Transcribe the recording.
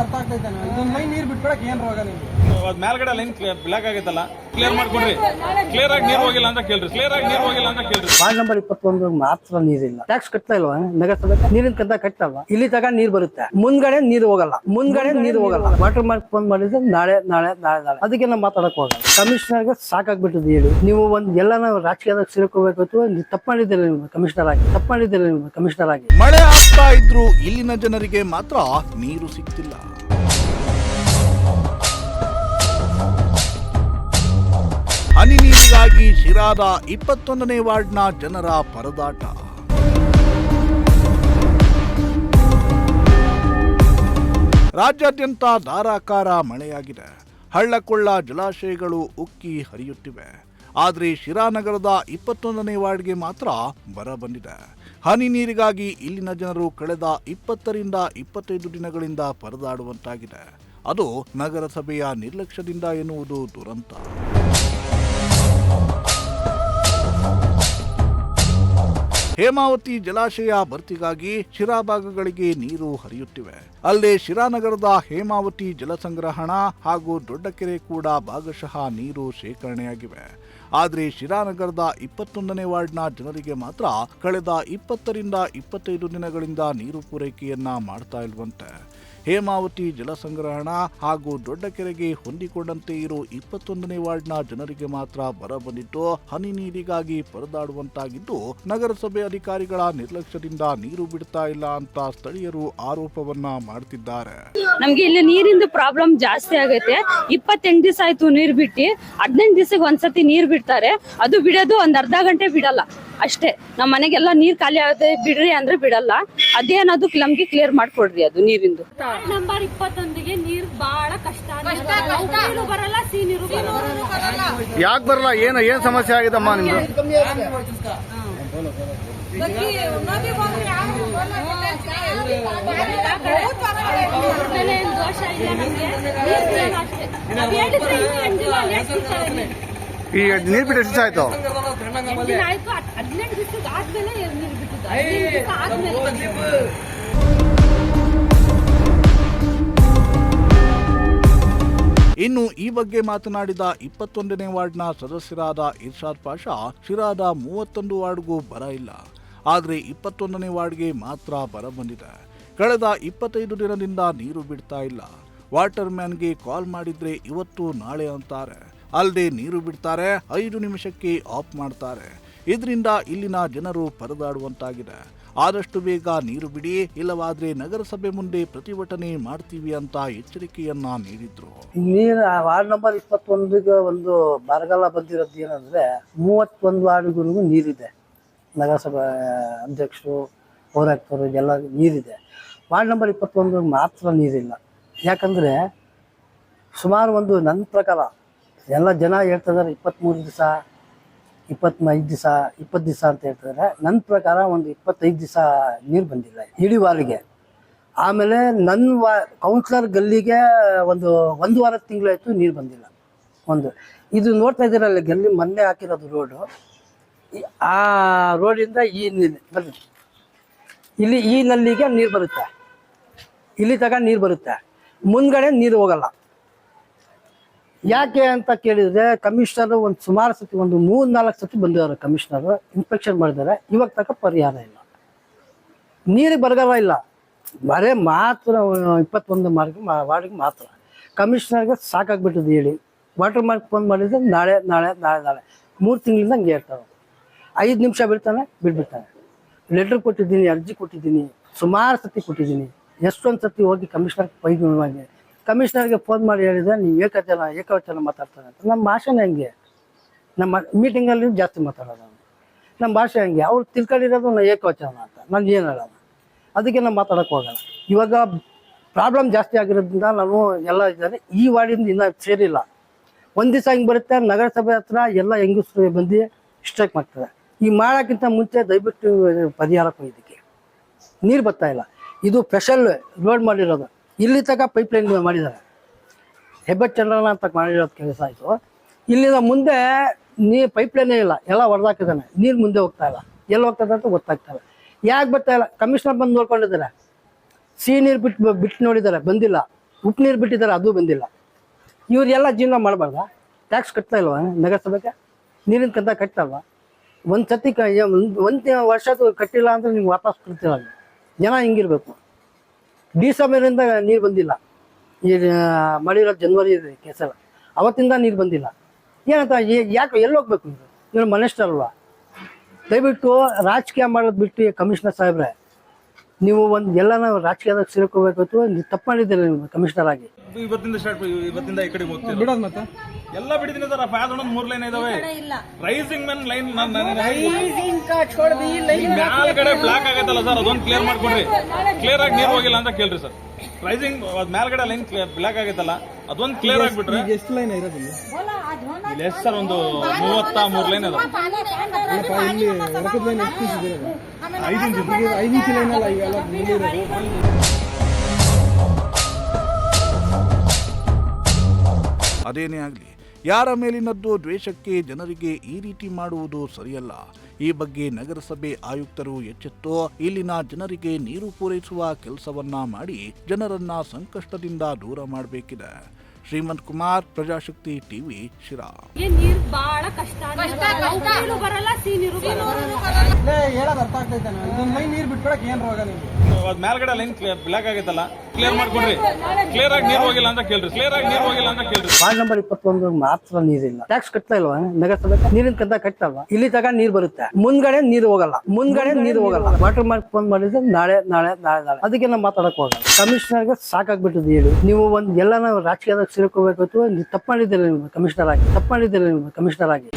ಅರ್ಥ ಆಗ್ತೈತೆ ಇದೊಂದು ಲೈನ್ ನೀರು ಬಿಟ್ಕೊಡಕ್ ಏನ್ ರೋಗ ನಿಮ್ಗೆ? ಮೇಲ್ಗಡೆ ಲೈನ್ ಬ್ಲಾಕ್ ಆಗೈತಲ್ಲ, ಕ್ಲಿಯರ್ ಮಾಡ್ಕೊಡ್ರಿ. ಕ್ಲಿಯರ್ ಆಗಿ ನೀರು ಹೋಗಿಲ್ಲ ಅಂತ ಕೇಳ್ರಿ. ವಾರ್ಡ್ ನಂಬರ್ 21 ಮಾತ್ರ ನೀರಿಲ್ಲ. ಟ್ಯಾಕ್ಸ್ ಕಟ್ತಾ ಇಲ್ವಾ ನಗರಸಭೆ? ನೀರಿನ ಕಂತ ಕಟ್ಟಲ್ವಾ? ಇಲ್ಲಿ ತಗ ನೀರ್ ಬರುತ್ತೆ, ಮುಂದ್ಗಡೆ ನೀರು ಹೋಗಲ್ಲ. ವಾಟರ್ ಮಾರ್ಕ್ ಫೋನ್ ಮಾಡಿದ್ರೆ ನಾಳೆ ಅದಕ್ಕೆ ನಾವು ಮಾತಾಡಕ್ ಹೋಗಲ್ಲ. ಕಮಿಷನರ್ಗೆ ಸಾಕಾಗ್ಬಿಟ್ಟಿದೆ ಹೇಳಿ. ನೀವು ಎಲ್ಲ ನಾವು ರಾಜಕೀಯದಾಗ ಸೇರ್ಕೋಬೇಕು. ತಪ್ಪು ಮಾಡಿದ್ದೀರಿ ನೀವು ಕಮಿಷನರ್ ಆಗಿ. ಮಳೆ ಆಗ್ತಾ ಇದ್ರು ಇಲ್ಲಿನ ಜನರಿಗೆ ಮಾತ್ರ ನೀರು ಸಿಗ್ತಿಲ್ಲ. ಹನಿ ನೀರಿಗಾಗಿ ಶಿರಾದ 21ನೇ ವಾರ್ಡ್ನ ಜನರ ಪರದಾಟ. ರಾಜ್ಯಾದ್ಯಂತ ಧಾರಾಕಾರ ಮಳೆಯಾಗಿದೆ. ಹಳ್ಳಕೊಳ್ಳ ಜಲಾಶಯಗಳು ಉಕ್ಕಿ ಹರಿಯುತ್ತಿವೆ. ಆದರೆ ಶಿರಾ ನಗರದ 21ನೇ ವಾರ್ಡ್ಗೆ ಮಾತ್ರ ಬರ ಬಂದಿದೆ. ಹನಿ ನೀರಿಗಾಗಿ ಇಲ್ಲಿನ ಜನರು ಕಳೆದ 20ರಿಂದ 25 ದಿನಗಳಿಂದ ಪರದಾಡುವಂತಾಗಿದೆ. ಅದು ನಗರಸಭೆಯ ನಿರ್ಲಕ್ಷ್ಯದಿಂದ ಎನ್ನುವುದು ದುರಂತ. ಹೇಮಾವತಿ ಜಲಾಶಯ ಭರ್ತಿಗಾಗಿ ಶಿರಾ ಭಾಗಗಳಿಗೆ ನೀರು ಹರಿಯುತ್ತಿವೆ. ಅಲ್ಲದೆ ಶಿರಾ ನಗರದ ಹೇಮಾವತಿ ಜಲಸಂಗ್ರಹಣಾ ಹಾಗೂ ದೊಡ್ಡಕೆರೆ ಕೂಡ ಭಾಗಶಃ ನೀರು ಶೇಖರಣೆಯಾಗಿವೆ. ಆದರೆ ಶಿರಾ ನಗರದ 21ನೇ ವಾರ್ಡ್ನ ಜನರಿಗೆ ಮಾತ್ರ ಕಳೆದ 20ರಿಂದ 25 ದಿನಗಳಿಂದ ನೀರು ಪೂರೈಕೆಯನ್ನ ಮಾಡ್ತಾ ಇಲ್ವಂತೆ. ಹೇಮಾವತಿ ಜಲಸಂಗ್ರಹಣಾ ಹಾಗೂ ದೊಡ್ಡಕೆರೆಗೆ ಹೊಂದಿಕೊಂಡಂತೆ ಇರೋ 21ನೇ ವಾರ್ಡ್ನ ಜನರಿಗೆ ಮಾತ್ರ ಬರ ಬಂದಿದ್ದು ಹನಿ ನೀರಿಗಾಗಿ ಪರದಾಡುವಂತಾಗಿದ್ದು ನಗರಸಭೆ ಅಧಿಕಾರಿಗಳ ನಿರ್ಲಕ್ಷ್ಯದಿಂದ ನೀರು ಬಿಡ್ತಾ ಇಲ್ಲ ಅಂತ ಸ್ಥಳೀಯರು ಆರೋಪವನ್ನ ಮಾಡ್ತಿದ್ದಾರೆ. ನಮ್ಗೆ ಇಲ್ಲಿ ನೀರಿಂದು ಪ್ರಾಬ್ಲಮ್ ಜಾಸ್ತಿ ಆಗೈತೆ. 28 ದಿವಸ ಆಯ್ತು ನೀರ್ ಬಿಟ್ಟು. 15 ದಿವಸಕ್ಕೆ ಒಂದ್ಸತಿ ನೀರ್ ಬಿಡ್ತಾರೆ. ಅದು ಬಿಡೋದು ಒಂದ್ ಅರ್ಧ ಗಂಟೆ ಬಿಡಲ್ಲ ಅಷ್ಟೇ. ನಮ್ಮ ಮನೆಗೆಲ್ಲ ನೀರ್ ಖಾಲಿ ಆಗುತ್ತೆ ಬಿಡ್ರಿ ಅಂದ್ರೆ ಬಿಡಲ್ಲ. ಅದೇನದು ನಮ್ಗೆ ಕ್ಲಿಯರ್ ಮಾಡ್ಕೊಡ್ರಿ ಅದು ನೀರಿಂದು. ನಂಬರ್ 21ಗೆ ನೀರು ಬಹಳ ಕಷ್ಟ. ನೀರು ಬರಲ್ಲ, ನೀರು ಬರಲ್ಲ. ಯಾಕೆ ಬರಲ್ಲ? ಏನ್ ಸಮಸ್ಯೆ ಆಗಿದಮ್ಮ ನಿಮ್ದು? ದೋಷ ಇದೆ ನಮ್ಗೆ. ಈ ನೀರ್ ಬಿಟ್ಟು ಎಷ್ಟು ಆಯ್ತು? ಆಯ್ತು 18 ದಿವಸ ಆದ್ಮೇಲೆ ನೀರು ಬಿಟ್ಟಿದ್ದು. ಇನ್ನು ಈ ಬಗ್ಗೆ ಮಾತನಾಡಿದ 21ನೇ ವಾರ್ಡ್ನ ಸದಸ್ಯರಾದ ಇರ್ಷಾದ್ ಪಾಷಾ, ಶಿರಾದ 31 ವಾರ್ಡ್ಗೂ ಬರ ಇಲ್ಲ. ಆದರೆ 21ನೇ ವಾರ್ಡ್ಗೆ ಮಾತ್ರ ಬರ ಬಂದಿದೆ. ಕಳೆದ 25 ದಿನದಿಂದ ನೀರು ಬಿಡ್ತಾ ಇಲ್ಲ. ವಾಟರ್ ಮ್ಯಾನ್ಗೆ ಕಾಲ್ ಮಾಡಿದ್ರೆ ಇವತ್ತು ನಾಳೆ ಅಂತಾರೆ. ಅಲ್ಲದೆ ನೀರು ಬಿಡ್ತಾರೆ, 5 ನಿಮಿಷಕ್ಕೆ ಆಫ್ ಮಾಡ್ತಾರೆ. ಇದರಿಂದ ಇಲ್ಲಿನ ಜನರು ಪರದಾಡುವಂತಾಗಿದೆ. ಆದಷ್ಟು ಬೇಗ ನೀರು ಬಿಡಿ, ಇಲ್ಲವಾದ್ರೆ ನಗರಸಭೆ ಮುಂದೆ ಪ್ರತಿಭಟನೆ ಮಾಡ್ತೀವಿ ಅಂತ ಎಚ್ಚರಿಕೆಯನ್ನ ನೀಡಿದ್ರು. ನೀರು ವಾರ್ಡ್ ನಂಬರ್ 21ಗೆ ಒಂದು ಬರಗಾಲ ಬಂದಿರೋದು ಏನಂದ್ರೆ 31 ವಾರ್ಡ್ಗಳಿಗೂ ನೀರಿದೆ. ನಗರಸಭೆ ಅಧ್ಯಕ್ಷರು, ಪೌರಾಯುಕ್ತರು ಎಲ್ಲ ನೀರಿದೆ. ವಾರ್ಡ್ ನಂಬರ್ 21 ಮಾತ್ರ ನೀರಿಲ್ಲ. ಯಾಕಂದ್ರೆ ಸುಮಾರು ನನ್ನ ಪ್ರಕಾರ ಎಲ್ಲ ಜನ ಹೇಳ್ತಿದ್ದಾರೆ 23 ದಿವಸ, 25 ದಿವಸ, 20 ದಿವಸ ಅಂತ ಹೇಳ್ತಿದ್ದಾರೆ. ನನ್ನ ಪ್ರಕಾರ ಒಂದು 25 ದಿವಸ ನೀರು ಬಂದಿಲ್ಲ ಇಡೀ ವಾರ್ಡ್ಗೆ. ಆಮೇಲೆ ನನ್ನ ಕೌನ್ಸಿಲರ್ ಗಲ್ಲಿಗೆ ಒಂದು ವಾರ ತಿಂಗಳಾಯ್ತು ನೀರು ಬಂದಿಲ್ಲ. ಇದು ನೋಡ್ತಾ ಇದ್ದೀರಲ್ಲ ಗಲ್ಲಿ ಮೊನ್ನೆ ಹಾಕಿರೋದು ರೋಡು. ಆ ರೋಡಿಂದ ಬರ್ರಿ ಇಲ್ಲಿ ಈ ನಲ್ಲಿಗೆ ನೀರು ಬರುತ್ತೆ, ಇಲ್ಲಿ ತಗ ನೀರು ಬರುತ್ತೆ, ಮುಂದ್ಗಡೆ ನೀರು ಹೋಗಲ್ಲ. ಯಾಕೆ ಅಂತ ಕೇಳಿದ್ರೆ ಕಮಿಷನರ್ ಸುಮಾರು ಸತಿ 3-4 ಸತಿ ಬಂದಿದ್ದಾರೆ. ಕಮಿಷನರ್ ಇನ್ಸ್ಪೆಕ್ಷನ್ ಮಾಡಿದ್ದಾರೆ. ಇವಾಗ ತಕ್ಕ ಪರಿಹಾರ ಇಲ್ಲ. ನೀರಿಗೆ ಬರಗಾಲ ಇಲ್ಲ. ಬರೇ ಮಾತ್ರ 21 ವಾರ್ಡ್ಗೆ ಮಾತ್ರ. ಕಮಿಷನರ್ಗೆ ಸಾಕಾಗ್ಬಿಟ್ಟಿದೆ ಹೇಳಿ. ವಾಟರ್ ಮಾರ್ಕ್ ಫೋನ್ ಮಾಡಿದ್ರೆ ನಾಳೆ 3 ತಿಂಗಳಿಂದ ಹಂಗೆ ಹೇಳ್ತಾರೆ. 5 ನಿಮಿಷ ಬಿಡ್ಬಿಡ್ತಾನೆ. ಲೆಟರ್ ಕೊಟ್ಟಿದ್ದೀನಿ, ಅರ್ಜಿ ಕೊಟ್ಟಿದ್ದೀನಿ, ಸುಮಾರು ಸತಿ ಕೊಟ್ಟಿದ್ದೀನಿ. ಎಷ್ಟೊಂದು ಸತಿ ಹೋಗಿ ಕಮಿಷನರ್ಗೆ ಫೋನ್ ಮಾಡಿ ಹೇಳಿದ್ರೆ ನೀವು ಏಕವಚನ ಮಾತಾಡ್ತಾರೆ ಅಂತ. ನಮ್ಮ ಭಾಷೆನೇ ಹಂಗೆ. ನಮ್ಮ ಮೀಟಿಂಗಲ್ಲಿ ಜಾಸ್ತಿ ಮಾತಾಡೋದು. ನಮ್ಮ ಭಾಷೆ ಹಂಗೆ. ಅವ್ರು ತಿಳ್ಕೊಂಡಿರೋದು ಏಕವಚನ ಅಂತ. ನಾನು ಏನು ಹೇಳೋಣ, ಅದಕ್ಕೆ ನಾನು ಮಾತಾಡೋಕೆ ಹೋಗಲ್ಲ. ಇವಾಗ ಪ್ರಾಬ್ಲಮ್ ಜಾಸ್ತಿ ಆಗಿರೋದ್ರಿಂದ ನಾನು ಎಲ್ಲ ಇದ್ದಾರೆ. ಈ ವಾರ್ಡಿಂದ ಇನ್ನೂ ಸೇರಿಲ್ಲ. ಒಂದು ದಿವಸ ಹಿಂಗೆ ಬರುತ್ತೆ, ನಗರಸಭೆ ಹತ್ರ ಎಲ್ಲ ಹೆಂಗಸರು ಬಂದು ಸ್ಟ್ರೈಕ್ ಮಾಡ್ತಾರೆ. ಈ ಮಾಡೋಕ್ಕಿಂತ ಮುಂಚೆ ದಯವಿಟ್ಟು ಪರಿಹಾರ ಇದಕ್ಕೆ. ನೀರು ಬರ್ತಾ ಇಲ್ಲ. ಇದು ಸ್ಪೆಷಲ್ ರೋಡ್ ಮಾಡಿರೋದು. ಇಲ್ಲಿ ತನಕ ಪೈಪ್ಲೈನ್ ಮಾಡಿದ್ದಾರೆ. ಹೆಬ್ಬೆಟ್ ಚಂದ್ರನ ಅಂತ ಮಾಡಿರೋದು ಕೆಲಸ ಆಯಿತು. ಇಲ್ಲಿಂದ ಮುಂದೆ ಪೈಪ್ಲೈನೇ ಇಲ್ಲ, ಎಲ್ಲ ಹೊಡೆದಾಕಿದ್ದಾನೆ. ನೀರು ಮುಂದೆ ಹೋಗ್ತಾ ಇಲ್ಲ. ಎಲ್ಲಿ ಹೋಗ್ತದೆ ಅಂತ ಗೊತ್ತಾಗ್ತಾ ಇಲ್ಲ. ಯಾಕೆ ಬರ್ತಾ ಇಲ್ಲ? ಕಮಿಷನರ್ ಬಂದು ನೋಡ್ಕೊಂಡಿದ್ದಾರೆ. ಸಿಹಿ ನೀರು ಬಿಟ್ಟು ನೋಡಿದ್ದಾರೆ, ಬಂದಿಲ್ಲ. ಉಪ್ಪು ನೀರು ಬಿಟ್ಟಿದ್ದಾರೆ, ಅದು ಬಂದಿಲ್ಲ. ಇವರೆಲ್ಲ ಜೀವನ ಮಾಡಬಾರ್ದ? ಟ್ಯಾಕ್ಸ್ ಕಟ್ತಾ ಇಲ್ವಾ ನಗರಸಭೆಗೆ? ನೀರಿನ ಕಂತ ಕಟ್ತಲ್ವಾ? ಒಂದು ಸತಿ ಒಂದು ವರ್ಷ ಕಟ್ಟಿಲ್ಲ ಅಂದ್ರೆ ನೀವು ವಾಪಸ್ ಕೊಡ್ತೀರ. ಜನ ಹಿಂಗಿರ್ಬೇಕು. ಡಿಸೆಂಬರಿಂದ ನೀರು ಬಂದಿಲ್ಲ. ಈ ಮಾಡಿರೋ ಜನವರಿ ಕೆಸರ ಅವತ್ತಿಂದ ನೀರು ಬಂದಿಲ್ಲ. ಏನಂತ ಯಾಕೆ ಎಲ್ಲಿ ಹೋಗ್ಬೇಕು? ಇವ್ರು ಮನುಷ್ಯರಲ್ವಾ? ದಯವಿಟ್ಟು ರಾಜಕೀಯ ಮಾಡೋದು ಬಿಟ್ಟು ಕಮಿಷನರ್ ಸಾಹೇಬ್ರೆ, ನೀವು ಎಲ್ಲ ರಾಜಕೀಯದಾಗ ಸೇರ್ಕೋಬೇಕು. ನೀವು ತಪ್ಪು ಮಾಡಿದ್ದೀರಿ ನೀವು ಕಮಿಷನರ್ ಆಗಿ. ಇವತ್ತಿಂದ ಈ ಕಡೆ ಬಿಡೋದು ಮತ್ತೆ ಎಲ್ಲ ಬಿಡಿದೀನಿ ಸರ್. ಫಾದರ್ 3 ಲೈನ್ ಇದಾವೆ. ರೈಸಿಂಗ್ ಮೆನ್ ಲೈನ್ ಮೇಲ್ಗಡೆ ಬ್ಲಾಕ್ ಆಗೈತಲ್ಲ ಸರ್, ಅದೊಂದು ಕ್ಲಿಯರ್ ಮಾಡ್ಕೊಡ್ರಿ. ಕ್ಲಿಯರ್ ಆಗಿ ನೀರು ಹೋಗಿಲ್ಲ ಅಂತ ಕೇಳ್ರಿ ಸರ್. ರೈಸಿಂಗ್ ಮೇಲ್ಗಡೆ ಲೈನ್ ಬ್ಲಾಕ್ ಆಗೈತಲ್ಲ, ಅದೊಂದು ಕ್ಲಿಯರ್ ಆಗಿಬಿಟ್ರೆ. ಎಷ್ಟು ಲೈನ್ ಇರೋದು ಇಲ್ಲಿ? ಇಲ್ಲಿ ಎಷ್ಟು ಸರ್? ಒಂದು 33 ಲೈನ್ ಅದ. ಇಲ್ಲಿ ರೊಕ್ಕದ ಲೈನ್ ಎಷ್ಟು ಪೀಸ್ ಇದೆ? 5 ಇಂಚ್ ಲೈನ್ ಅಲ್ಲ ಈಗೆಲ್ಲ ನೀರಿರೋದು. ಅದೇನೇ ಆಗಲಿ, ಯಾರ ಮೇಲಿನದ್ದು ದ್ವೇಷಕ್ಕೆ ಜನರಿಗೆ ಈ ರೀತಿ ಮಾಡುವುದು ಸರಿಯಲ್ಲ. ಈ ಬಗ್ಗೆ ನಗರಸಭೆ ಆಯುಕ್ತರು ಎಚ್ಚೆತ್ತು ಇಲ್ಲಿನ ಜನರಿಗೆ ನೀರು ಪೂರೈಸುವ ಕೆಲಸವನ್ನ ಮಾಡಿ ಜನರನ್ನ ಸಂಕಷ್ಟದಿಂದ ದೂರ ಮಾಡಬೇಕಿದೆ. ಶ್ರೀಮಂತ್ ಕುಮಾರ್, ಪ್ರಜಾಶಕ್ತಿ ಟಿವಿ, ಶಿರಾ. ನೀರು ಬಹಳ ಕಷ್ಟ, ನೀರು ಬರಲ್ಲ, ನೀರು ಹೇಳೋದು ಅರ್ಥ ಆಗ್ತೈತೆ. ಇದೊಂದು ಲೈನ್ ನೀರು ಬಿಟ್ಕೊಡಕ್ ಏನ್ ರೋಗ ನಿಮ್ಗೆ? ಮೇಲ್ಗಡೆ ಲೈನ್ ಬ್ಲಾಕ್ ಆಗೈತಲ್ಲ, ಕ್ಲಿಯರ್ ಮಾಡ್ಕೊಡ್ರಿ. ಕ್ಲಿಯರ್ ಆಗಿ ನೀರು ಹೋಗಿಲ್ಲ ಅಂತ ಕೇಳ್ರಿ. ಕ್ಲಿಯರ್ ಆಗಿ ನೀರು ಹೋಗಿಲ್ಲ ಅಂತ ಕೇಳ್ರಿ. ವಾರ್ಡ್ ನಂಬರ್ 21 ಮಾತ್ರ ನೀರಿಲ್ಲ. ಟ್ಯಾಕ್ಸ್ ಕಟ್ತಾ ಇಲ್ವಾ ನಗರಸಭೆ? ನೀರಿನ ಕಂತ ಕಟ್ತಲ್ವಾ? ಇಲ್ಲಿ ತಗ ನೀರು ಬರುತ್ತೆ, ಮುಂದ್ಗಡೆ ನೀರು ಹೋಗಲ್ಲ. ವಾಟರ್ ಮಾರ್ಕ್ ಫೋನ್ ಮಾಡಿದ್ರೆ ನಾಳೆ ಅದಕ್ಕೆ ನಾವು ಮಾತಾಡಕ್ ಹೋಗಲ್ಲ. ಕಮಿಷನರ್ಗೆ ಸಾಕಾಗ್ಬಿಟ್ಟದ್ದು ಹೇಳಿ. ನೀವು ಎಲ್ಲ ರಾಜಕೀಯದಾಗ ಸೇರ್ಕೋಬೇಕು. ನೀವು ತಪ್ಪು ಮಾಡಿದ್ದೀರಿ ನೀವು ಕಮಿಷನರ್ ಆಗಿ.